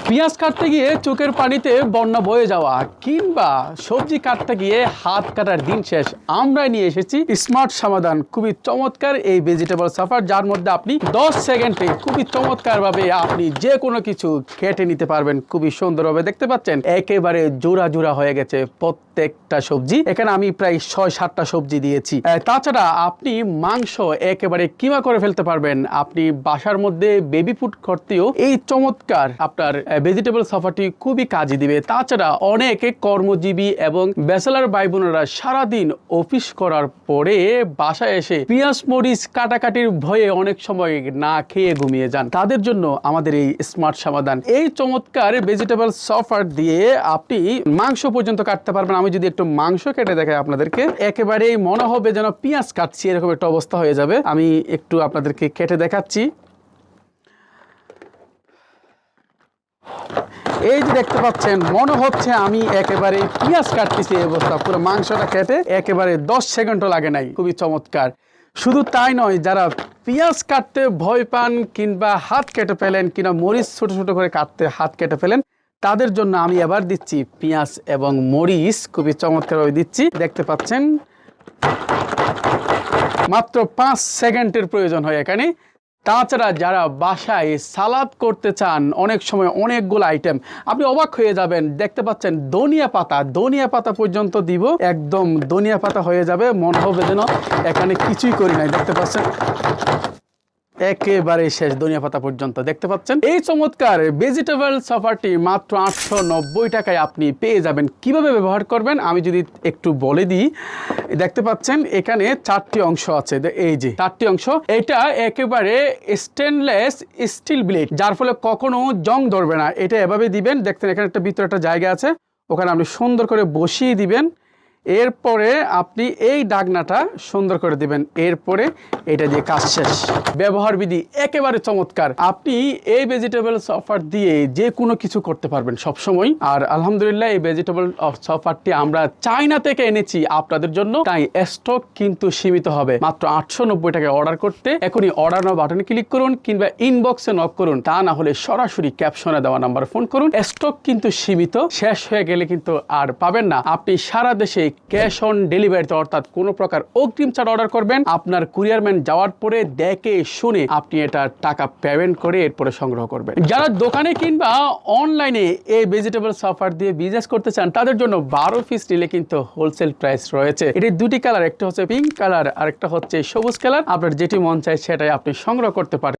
পেঁয়াজ কাটতে গিয়ে চোখের পানিতে বন্যা বয়ে যাওয়া কিংবা সবজি কাটতে গিয়ে হাত কাটার দিন শেষ, আমরা নিয়ে এসেছি স্মার্ট সমাধান। খুবই চমৎকার এই ভেজিটেবল সাফার, যার মধ্যে আপনি 10 সেকেন্ডে খুবই চমৎকার ভাবে আপনি যে কোনো কিছু কেটে নিতে পারবেন। খুবই সুন্দরভাবে দেখতে পাচ্ছেন একেবারে জোড়া জোড়া হয়ে গেছে প্রত্যেকটা সবজি। এখানে আমি প্রায় 6-7টা সবজি দিয়েছি। তাছাড়া আপনি মাংস একেবারে কিমা করে ফেলতে পারবেন। আপনি বাসার মধ্যে বেবি ফুড করতেও এই চমৎকার আপনার ভেজিটেবল সাফারটি খুবই কাজে দিবে। তাছাড়া অনেকে কর্মজীবী এবং ব্যাচেলার ভাই বোনেরা সারাদিন অফিস করার পরে বাসায় এসে পেঁয়াজ মরিচ কাটাকাটির ভয়ে অনেক সময় না খেয়ে ঘুমিয়ে যান। তাদের জন্য আমাদের এই স্মার্ট সমাধান। এই চমৎকার ভেজিটেবল সাফার দিয়ে আপনি মাংস পর্যন্ত কাটতে পারবেন। আমি যদি একটু মাংস কেটে দেখাই আপনাদেরকে, একেবারেই মনে হবে যেন পেঁয়াজ কাটছি, এরকম একটা অবস্থা হয়ে যাবে। আমি একটু আপনাদেরকে কেটে দেখাচ্ছি। এই যে দেখতে পাচ্ছেন, মনে হচ্ছে আমি একেবারে পেঁয়াজ কাটতেছি। এই অবস্থা পুরো মাংসটা কেটে একেবারে 10 সেকেন্ডও লাগে নাই। খুবই চমৎকার। শুধু তাই নয়, যারা পেঁয়াজ কাটতে ভয় পান কিংবা হাত কেটে ফেলেন কিংবা মরিচ ছোট ছোট করে কাটতে হাত কেটে ফেলেন, তাদের জন্য আমি এবার দিচ্ছি পেঁয়াজ এবং মরিচ খুবই চমৎকারভাবে দিচ্ছি। দেখতে পাচ্ছেন মাত্র 5 সেকেন্ডের প্রয়োজন হয় এখানে। তাছাড়া যারা বাসায় সালাদ করতে চান, অনেক সময় অনেকগুলো আইটেম, আপনি অবাক হয়ে যাবেন। দেখতে পাচ্ছেন ধনিয়া পাতা পর্যন্ত দিব, একদম ধনিয়া পাতা হয়ে যাবে, মনে হবে যেন এখানে কিছুই করি নাই। দেখতে পাচ্ছেন একেবারে শেষ, ধনিয়া পাতা পর্যন্ত। দেখতে পাচ্ছেন এই চমৎকার ভেজিটেবল সাফারটি মাত্র 890 টাকায় আপনি পেয়ে যাবেন। কিভাবে ব্যবহার করবেন আমি যদি একটু বলে দিই। দেখতে পাচ্ছেন এখানে 4টি অংশ আছে। এই যে 4টি অংশ, এটা একেবারে স্টেনলেস স্টিল ব্লেড, যার ফলে কখনো জং ধরবে না। এটা এভাবে দিবেন। দেখতেন এখানে একটা ভিতরে একটা জায়গা আছে, ওখানে আপনি সুন্দর করে বসিয়ে দিবেন। এরপরে আপনি এই ডাকনাটা সুন্দর করে দিবেন। এরপরে এটা দিয়ে কাজ শেষ। ব্যবহার বিধি একেবারে চমৎকার। আপনি এই ভেজিটেবল সাফার দিয়ে যে কোনো কিছু করতে পারবেন সবসময়। আর আলহামদুলিল্লাহ এই ভেজিটেবল সাফারটি আমরা চায়না থেকে এনেছি আপনাদের জন্য, তাই স্টক কিন্তু সীমিত হবে। মাত্র 890 টাকায় অর্ডার করতে এখনই অর্ডার নাও বাটনে ক্লিক করুন কিংবা ইনবক্সে নক করুন। তা না হলে সরাসরি ক্যাপশনে দেওয়া নাম্বারে ফোন করুন। স্টক কিন্তু সীমিত, শেষ হয়ে গেলে কিন্তু আর পাবেন না। আপনি সারা দেশে ক্যাশ অন ডেলিভারিতে, অর্থাৎ কোনো প্রকার অগ্রিম ছাড়া অর্ডার করবেন। আপনার কুরিয়ারম্যান যাওয়ার পরে দেখে শুনে আপনি এটা টাকা পেমেন্ট করে এরপরে সংগ্রহ করবেন। যারা দোকানে কিংবা অনলাইনে এই ভেজিটেবল সাফার দিয়ে বিজনেস করতে চান, তাদের জন্য 12 পিস নিলে কিন্তু হোলসেল প্রাইস রয়েছে। এটি 2টি কালার, একটা হচ্ছে পিঙ্ক কালার আর একটা হচ্ছে সবুজ কালার। আপনার যেটি মন চায় সেটাই আপনি সংগ্রহ করতে পারেন।